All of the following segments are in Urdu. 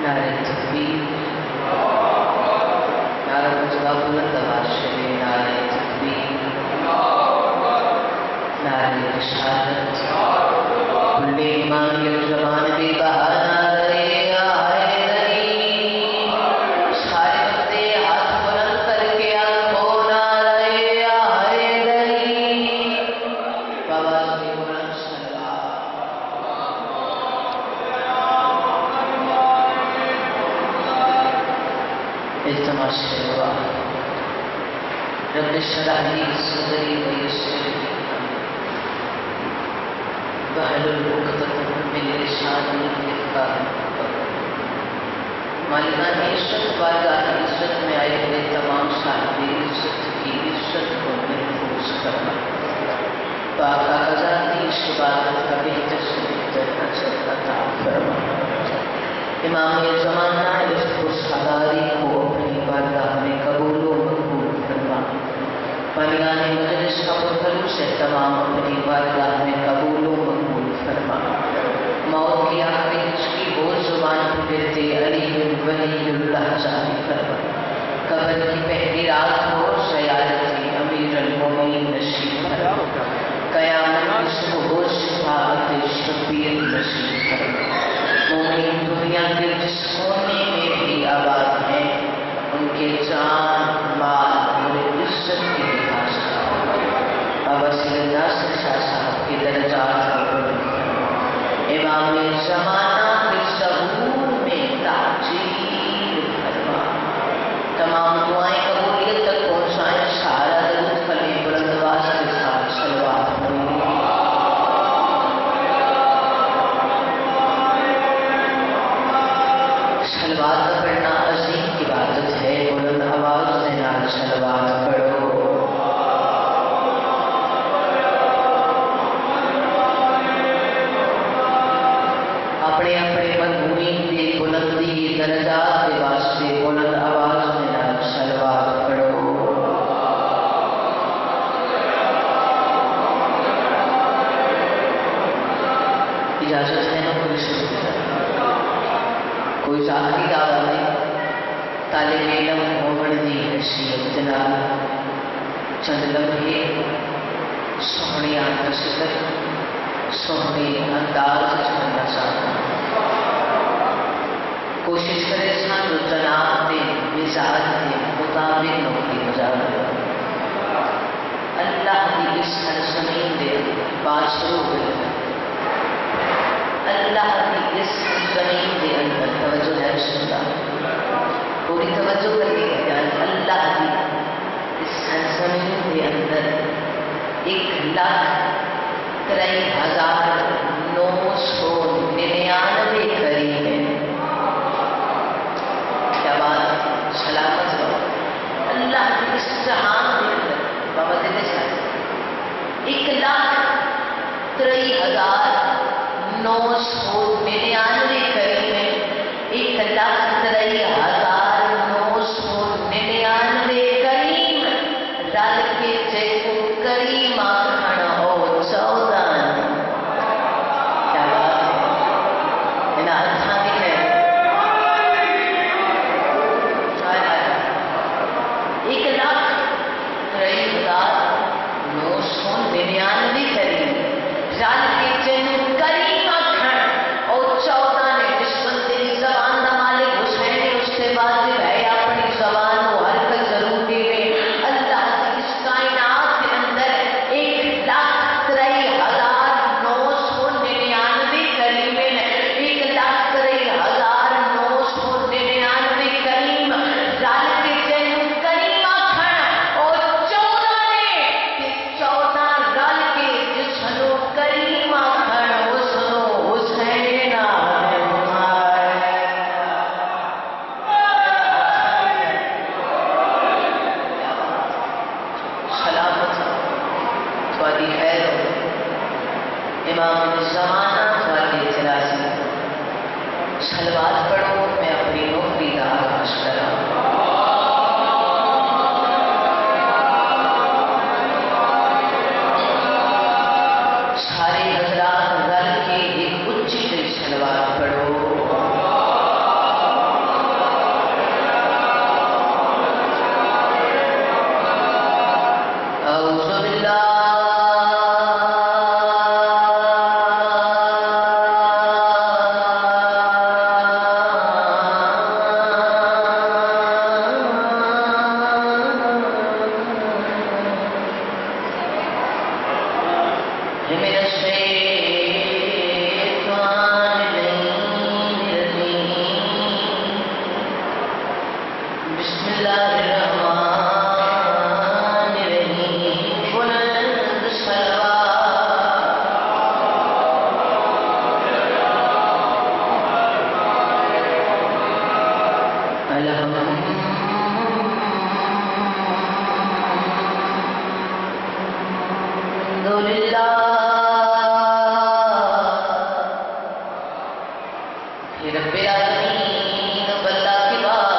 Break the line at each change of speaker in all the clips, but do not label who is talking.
نعرہ تکبیر، نعرہ مجبہ بلند آواز سے نعرہ تکبیر، نعرہ رسالت، کل ایمان زبان بے بہا نعرہ حیدری، سارے بندے ہاتھ بلند کر کے آنکھو نعرہ حیدری، بابا سے بلند التماس دعا رب اشرح لي صدري ويسر لي واحلل عقدة من لساني يفقهوا مالکان عزت بارگاہ عزت میں آئے ہوئے تمام صاحب عزت کی عزت کو محفوظ کرنا، پاک آزاد کی اس عبادت کا بہتر سے بہتر اجر عطا فرما، امام زمانہ السلاری کو اپنی بارگاہ میں قبول و مقبول فرما، بانیان مجلس کا خلوص سے تمام اپنی بارگاہ میں قبول و مقبول فرما، موت کی آخری کی بول زبان پھرتے علی بن ولی اللہ جاری فرما، قبر کی پہلی رات کو سیادت امیر المومنین نصیب فرما، قیامت کی صبح شفاعت شبیر نصیب فرما، مومنین دنیا کے جس کونے میں بھی آباد ہیں ان کے جان مال اور عزت کی لحاظ کرنا، بابا سید ناصر شاہ صاحب کے درجات کو بلند کرنا، امام زمانہ کے ظہور میں تعجیل فرما، تمام دعائیں قبولیت تک پہنچائیں، سارا درود کلمہ بلند آواز کے ساتھ صلوات پڑھیں۔ صلوات پڑھنا عظیم عبادت ہے، بلند آواز کے ساتھ صلوات پڑھو۔ اپنے اپنے مضمونین کی بلندی درجات کے واسطے بلند آواز کے ساتھ صلوات پڑھو۔ اجازت ہے نا کوئی شروع کوئی ذاتی دعویٰ نہیں، طالب علم ہونے کی حیثیت نال چند لمحے سونی تصویر سونی انداز کرنا چاہتا ہوں، کوشش کرے سن جناب کے مزاج کے مطابق نوکری گزارے، اللہ کی اس سرزمین دے بات شروع ہوئی، اللہ کی اس زمین کے اندر توجہ ہے، سنتا پوری توجہ کر کے یعنی اللہ کی اس زمین کے اندر 1,93,999 قریب ہے، کیا بات سلامت ہو اللہ کی اس جہان کے اندر بابا دینے چاہتے 1,93,999 قریب ہے، 1,93,999 کریم رل کے جیسے کریم آخر ہو 14 کیا بات ہے انہاں اتھاں بھی ہے 1,93,999 کریم رل کے جیسے کریم آخر اور 14 نے جس بندے کی زبان دا مالک حسین نے اس سے واجب ہے اپنی زبان کو ہر کوئی ضرور دے اللہ کی اس کائنات کے اندر 1,93,999 کریم ہے، 1,93,999 کریم رل کے جنوں کریم آکھن اور 14 نے 14 رل کے جسنوں کریم آکھن اس نو حسین سلامت تھوڑی خیر ہو، امام زمانہ تھوڑی اعتراضی صلوات پڑھو، میں اپنی نوکری کا آغاز کراں۔ سارے حضرات رل کے ایک اچھی صلوات پڑھو۔ کہ رب العالمین بندہ کی بات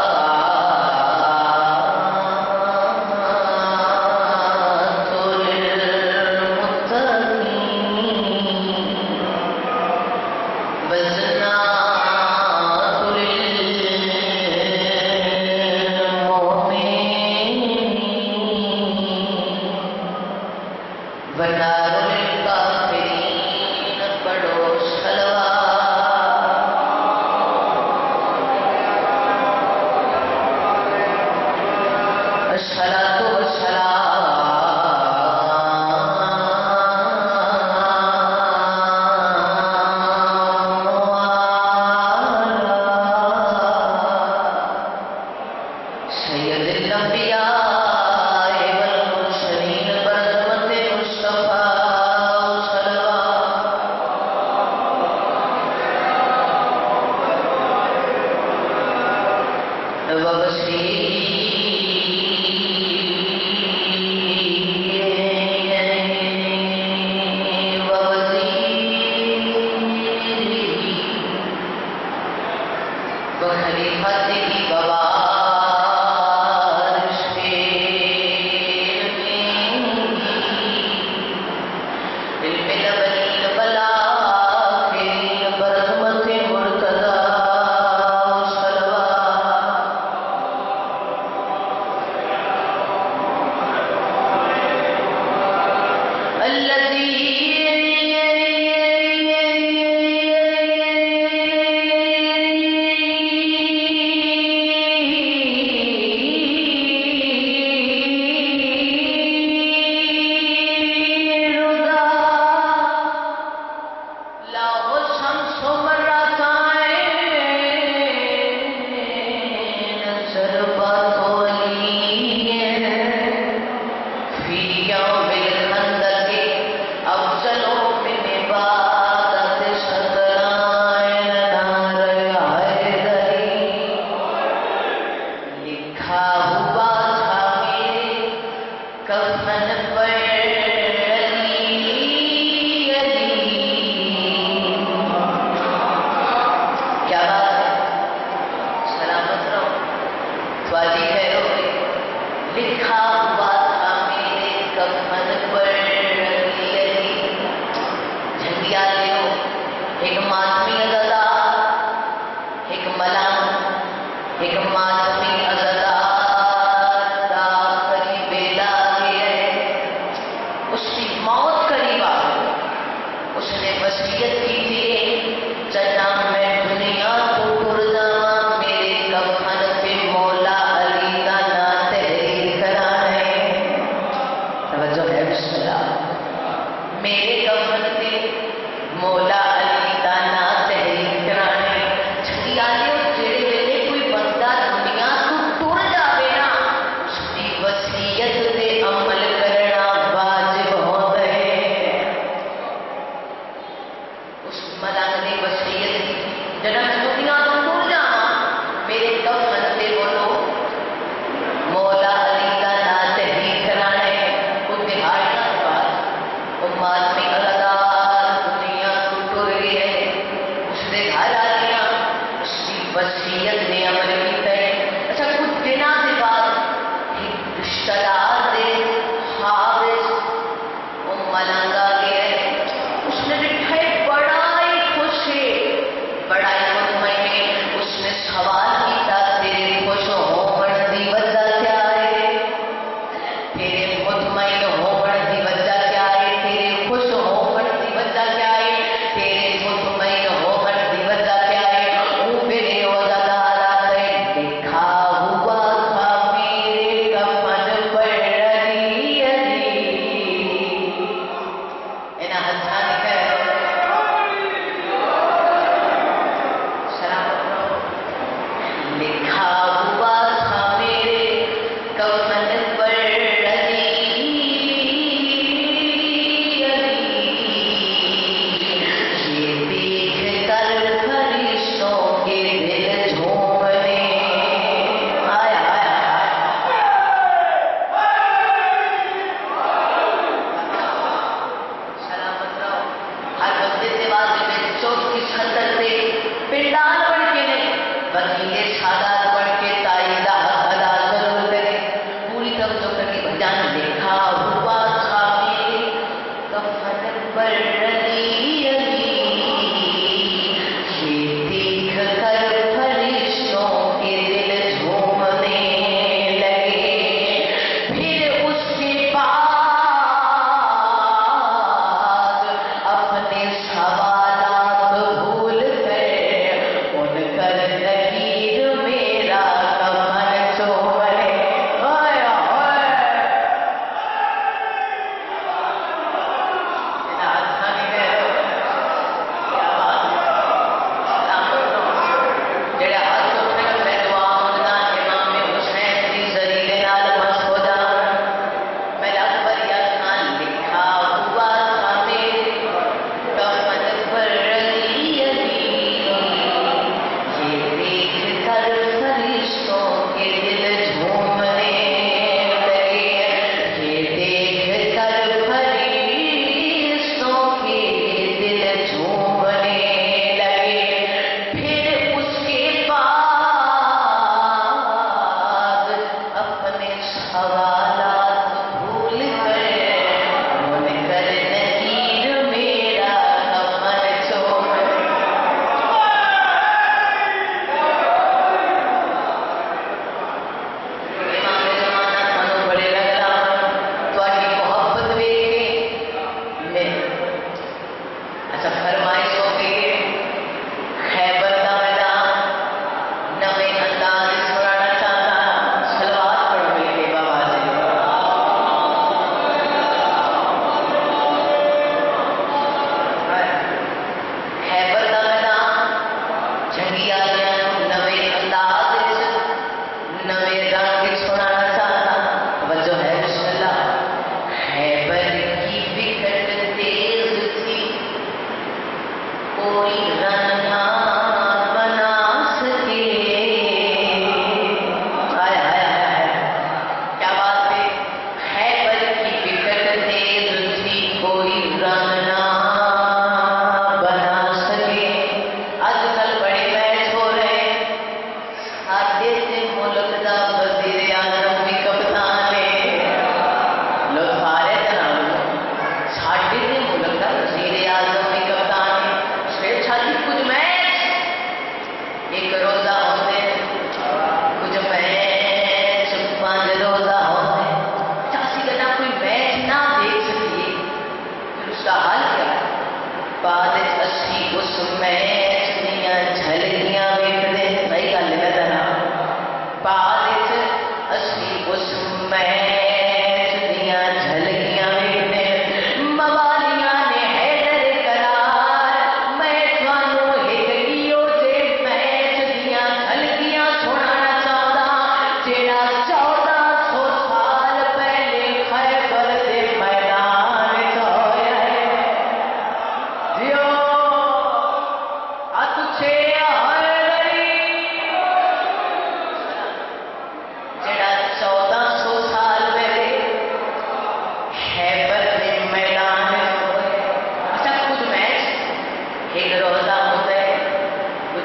وجہ کیا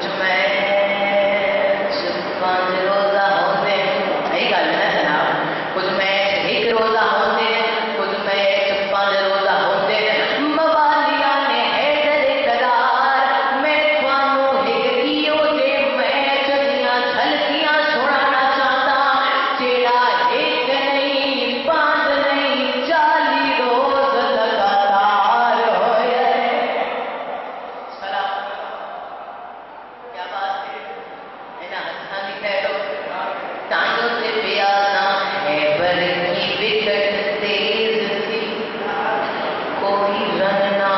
کچھ میچ 5 روزہ ہوندے صحیح گل ہے نا جناب کچھ میچ 1 روزہ ہوندے کچھ میچ 5 روزہ ہوندے موالیاں نے حیدر قرار میں تھانوں ایک کیو دے میچ دیاں جھلکیاں سنانا چاہتا جیڑا ایک نہیں 5 نہیں 40 روز لگاتار ہوئے سلام کیا بات ہے اینا ہتھاں دی کہہ لو تانوں تے پیاساں خیبر کی وکٹ تیز تھی کوئی رن نہ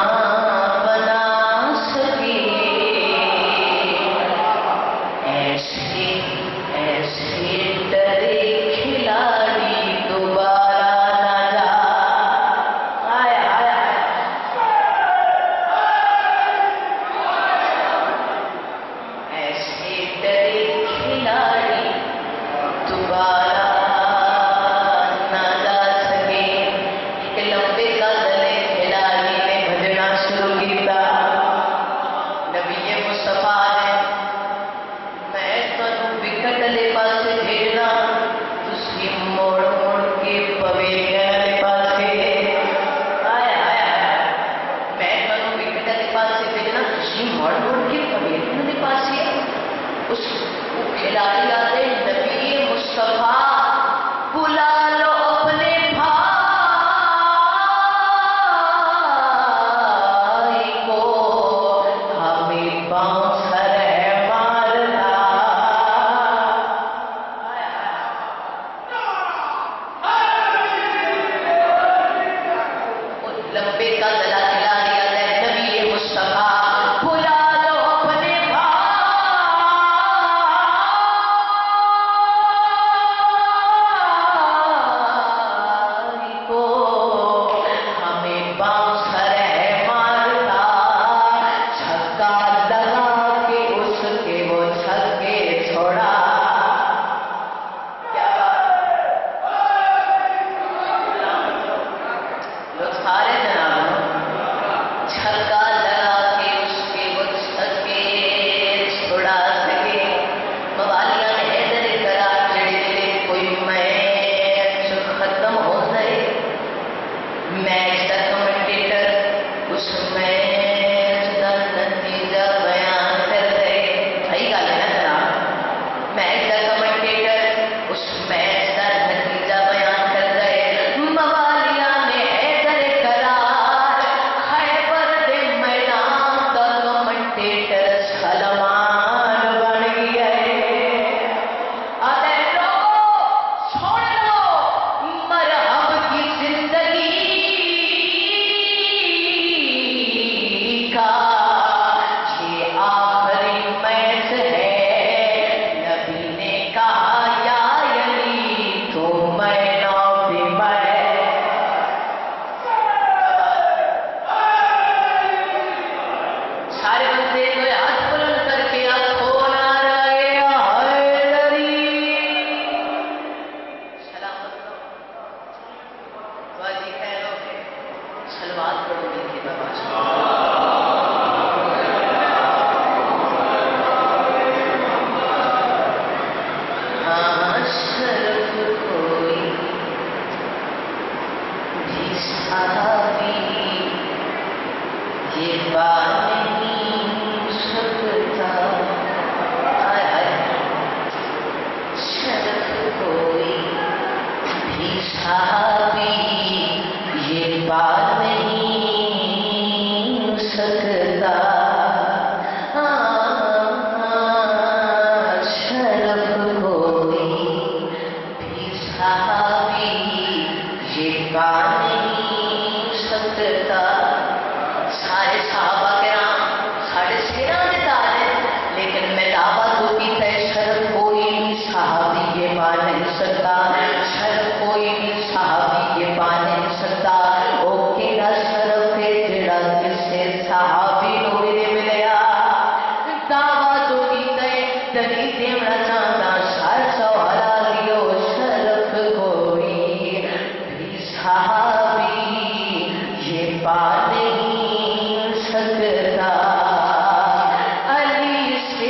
بنا سکے ایسے ایسے ڈرے کھلاڑی دوبارہ نہ جا آیا آیا ایسے ڈرے کھلاڑی دوبارہ نہ جا سکے ایک لمبے قدلے کھلاڑی نے بھجنا شروع کیتا نبی مصطفیٰ نے میں تانوں وکٹ لے پاسے بھیجنا تسی موڑ موڑ کے پویلین لے پاسے آیا آیا میں تانوں وکٹ لے پاسے بھیجنا تسی موڑ موڑ کے پویلین لے پاسے اس کھلاڑی آتے نبی مصطفیٰ بلا لو اپنے بھائی کو ہمیں باؤنسر ہے مارنا لمبے کا دلا کھلاڑی آتا ہے نبی مصطفیٰ بلا لو اپنے بھائی کو ہمیں باؤنسر ہے مارنا چھکا لگا کے اس کے وہ چھکے چھوڑا کیا لوگ سارے جناب چھکا لگا کے اس کے وہ چھکے چھوڑا سکے موالیاں نے حیدر قرار جڑے جڑے کوئی میچ ختم ہو جائے میچ کا کمنٹیٹر اس میچ کا نتیجہ بیان کر دے صحیح گل ہے نا جناب میچ کا کمنٹیٹر اس میچ کا نتیجہ بیان کر دے موالیاں نے حیدر قرار خیبر دے میدان کا کمنٹیٹر سلمان بن گیا آتے لوگو چھوڑ لو مرحب کی زندگی کا یہ آخری میچ ہے نبی نے کہا یا علی تو میں نہ بھی میں سارے بندے کوئی ہاتھ بلند کر کے آنکھوں نہ رہے حیدری سلامت لو واجی کہہ لو کہ سلوات پڑھو گے کہ بابا ہاں شرف کوئی بھی صحابی یہ بات نہیں سکتا آئے آئے شرف کوئی بھی صحابی یہ بات نہیں سکتا شرف کوئی بھی صحابی یہ بات نہیں سکتا سارے صحابہ کرام ساڑھے سیران میں تاج ہیں لیکن میں دعویٰ تو کی تے شرف کوئی بھی صحابی یہ پا نہیں سکتا شرف کوئی بھی صحابی یہ پا نہیں سکتا او کیڑا شرف ہے جڑا کسے صحابی نو بھی نہیں ملیا دعویٰ تو کی تے دلی دیونا چاہتا سار سوارا لیو شرف کوئی بھی صحابی یہ پا نہیں سکتا علی سے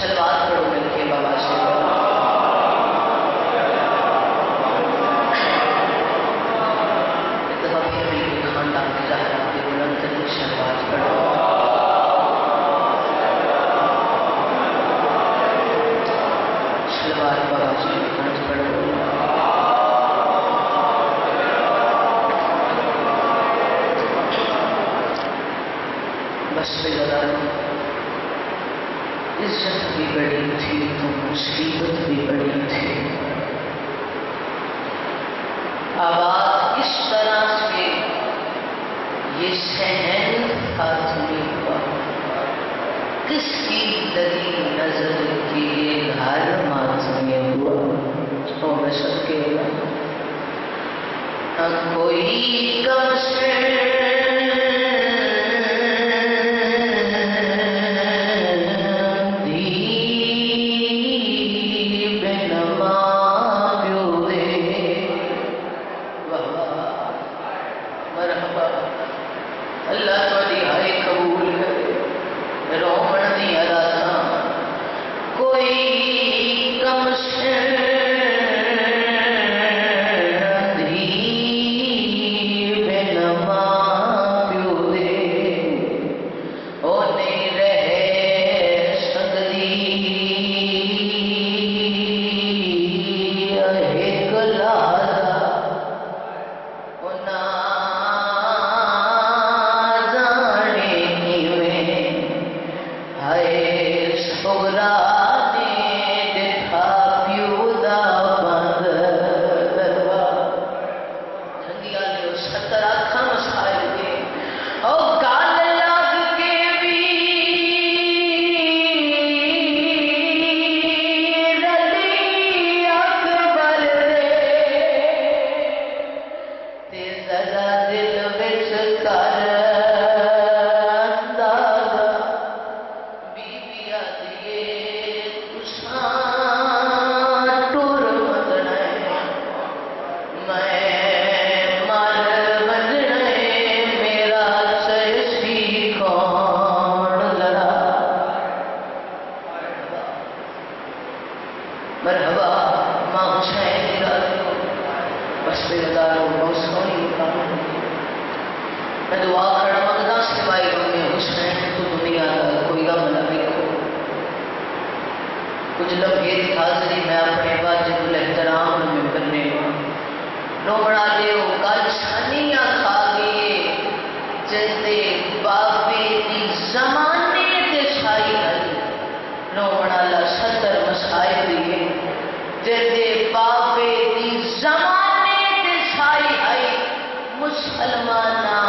شلوات پڑھو مل کے بابا سے خاندان کے زہرا کے بلند ترین شلوات پڑھو شلوات بابا جی بلند پڑھو بس بگداروں عزت بھی بڑی تھی تو مصیبت بھی بڑی تھی آواز اس طرح سے یہ صحن خاتمی ہوا کس کی لگی نظر کی یہ گھر ماتمی ہوا تو میں سب کے نہ کوئی کم سے کچھ لمحے دی حاضری میں اپنے واجب الاحترام میں کرنے رومڑا دیو گل چھانیاں کھا گئے جیسے بابے دی زمانے تے چھائی گئی رومڑا لا صدر مسائل دیئے جیسے بابے دی زمانے تے چھائی گئی مسلمانہ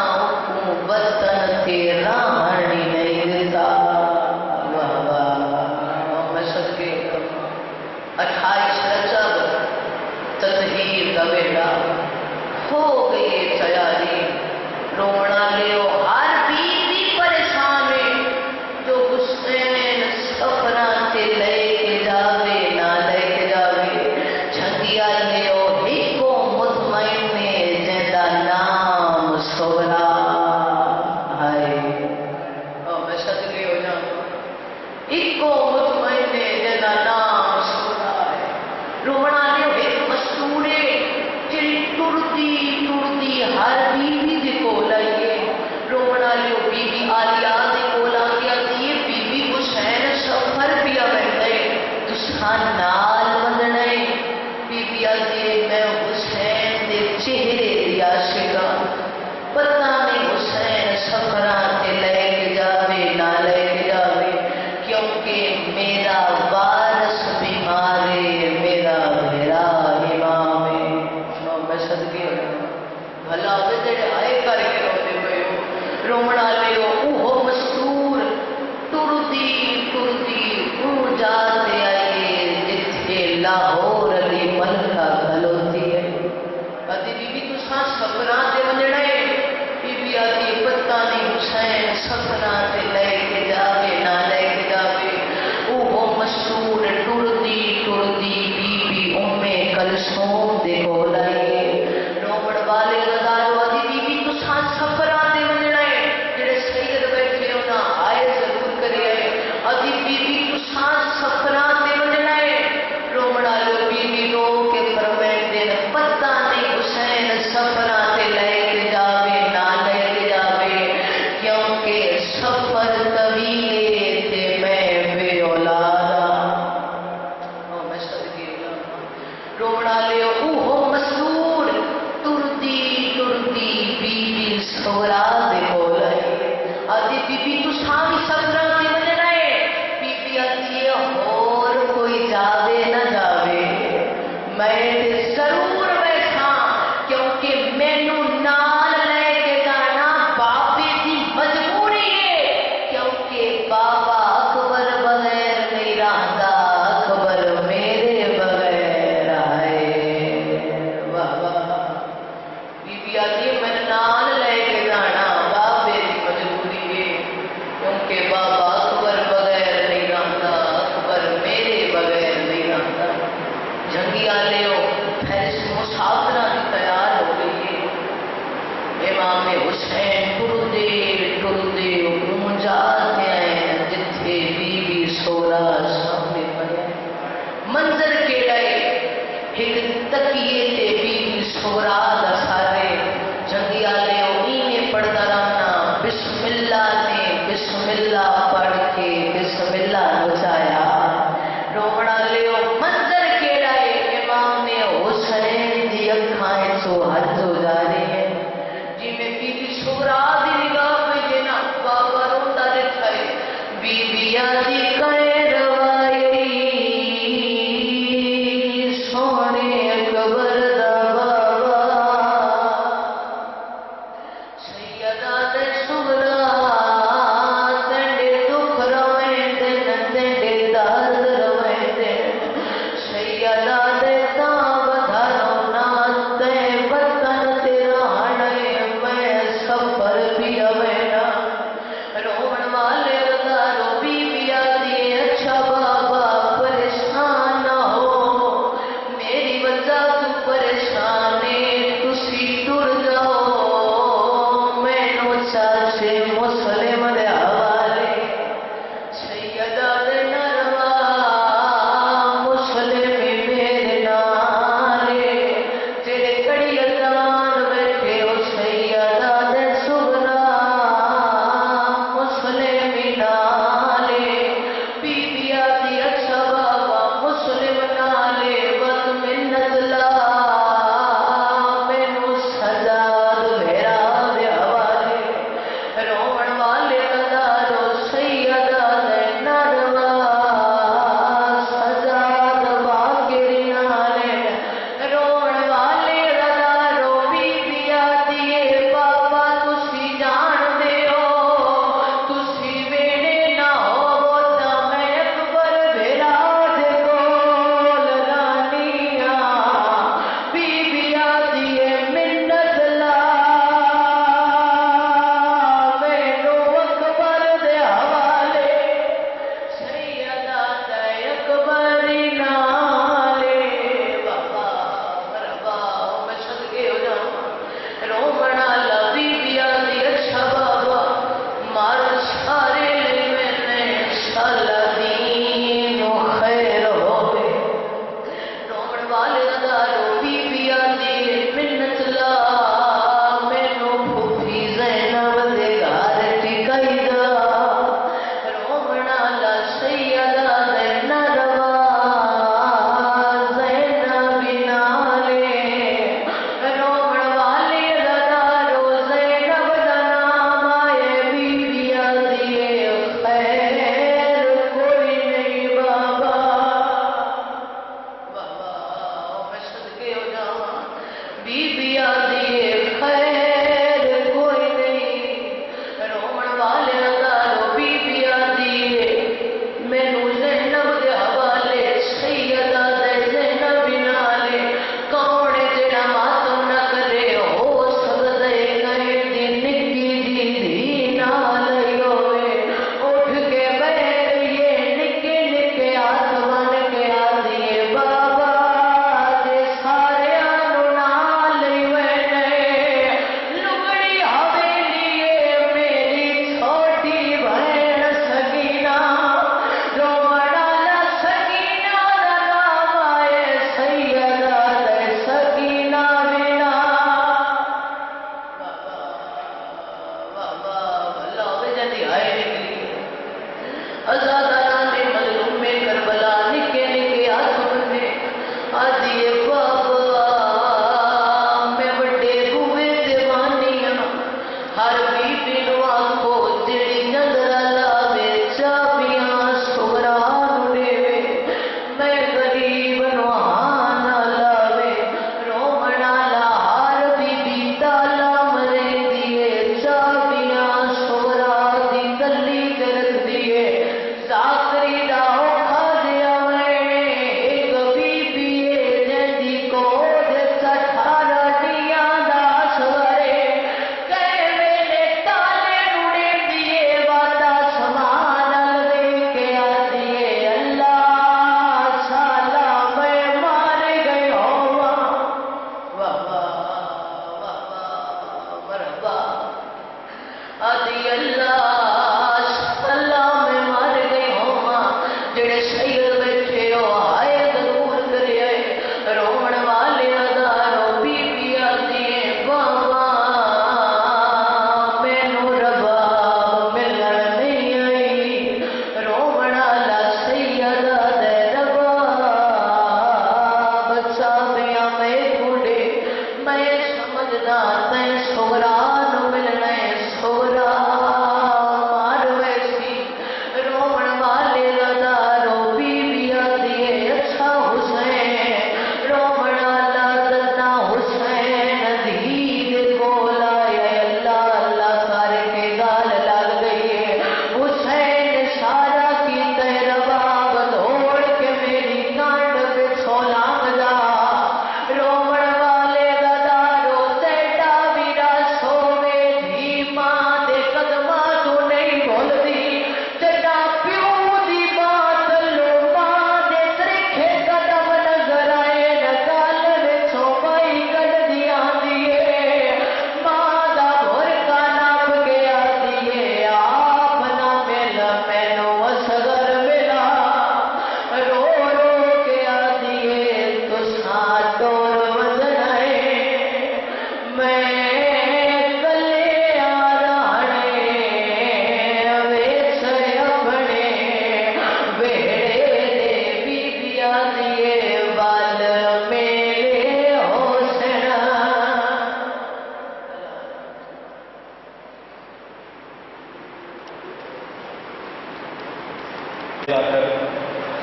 وطن تے رانی نہیں دیتا 28 رجب تطہیر کا بیٹا ہو گئی تیاری رومڑا لیو ہر بیوی پریشان ہے جو حسین سفرہ تے لے کے جاوے نہ لے کے جاوے جھنگیا لیو ہی کو مطمئن میں جیدہ نام سورا ہائے اور میں صدقے ہو جاؤں ایک کو مطمئن میں جیدہ نام رومڑا نے ایک مستورے جڑی ٹردی ہر بیوی دے کول آئیے رومڑا نے بی بی آلیہ دے کول آگیا یہ بی بی حسین سفر پیا بہتے تسان نال ودنے بی بی آلیہ میں حسین دے چہرے دیا شکا پتہ نہیں حسین سفران تے لے کے جاوے نہ لے کے جاوے کیونکہ میرا وارث بیمار ہے میرا امام ہے میں صدقے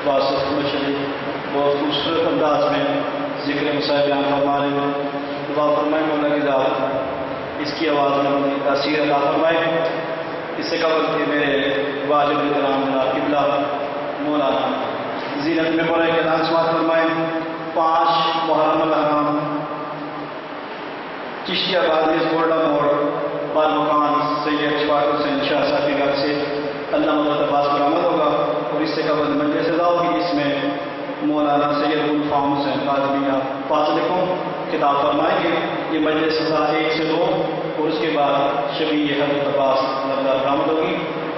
واسف مشرق بہت خوبصورت انداز میں ذکر مسائل بیان فرما رہے ہیں. دعا فرمائے مولا کی ذات اس کی آواز میں اپنی تاثیر عطا فرمائے. اس سے قبل کہ میرے واجب احترام جناب قبلہ مولانا زینت میں پڑھے کے نام سماعت فرمائے. 5 محرم الحرام چشتی آباد گولڈا موڑ بال مکان سید اشفاق حسین شاہ صاحب کے گھر سے اللہ مدد عباس برآمد ہوگا. اور اس سے قبل مجلس سزا ہوگی جس میں مولانا سید الفام حسین قادمیہ فاضل کو خطاب فرمائیں گے. یہ مجلس سزا 1 سے 2 اور اس کے بعد شبیہ حضرت عباس برآمد ہوگی.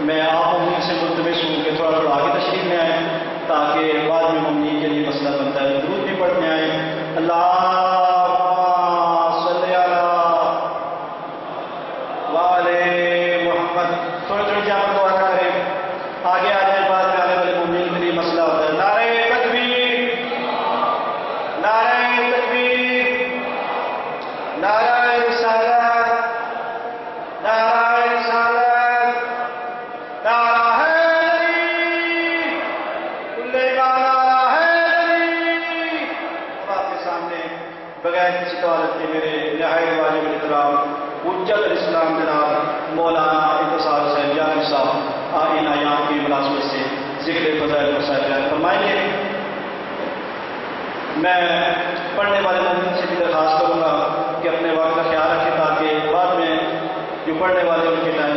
میں آپ ان سے ملتمس ہوں کہ تھوڑا تھوڑا آگے تشریف میں آئیں تاکہ بعد میں ممنی کے لیے مسئلہ بنتا ہے. درود بھی پڑھنے آئیں. اللہ تھوڑی تھوڑی جان دعا کریں. آگے آ جائیں بعد میں آنے والے مومنین کے لیے مسئلہ ہوتا ہے. نعرہ تکبیر نعرہ تکبیر نعرہ رسالت نعرہ رسالت نعرہ حیدری کلے کا نعرہ حیدری. اب آپ کے سامنے بغیر کسی طالب کے میرے نہایت واجب احترام حجت الاسلام جناب مولانا انتصار حسین جانی صاحب آئین ایام کی ملازمت سے ذکر فضائل مسائل بیان فرمائیں گے. میں پڑھنے والے مومن سے بھی درخواست کروں گا کہ اپنے وقت کا خیال رکھیں تاکہ بعد میں جو پڑھنے والے ان کے ٹائم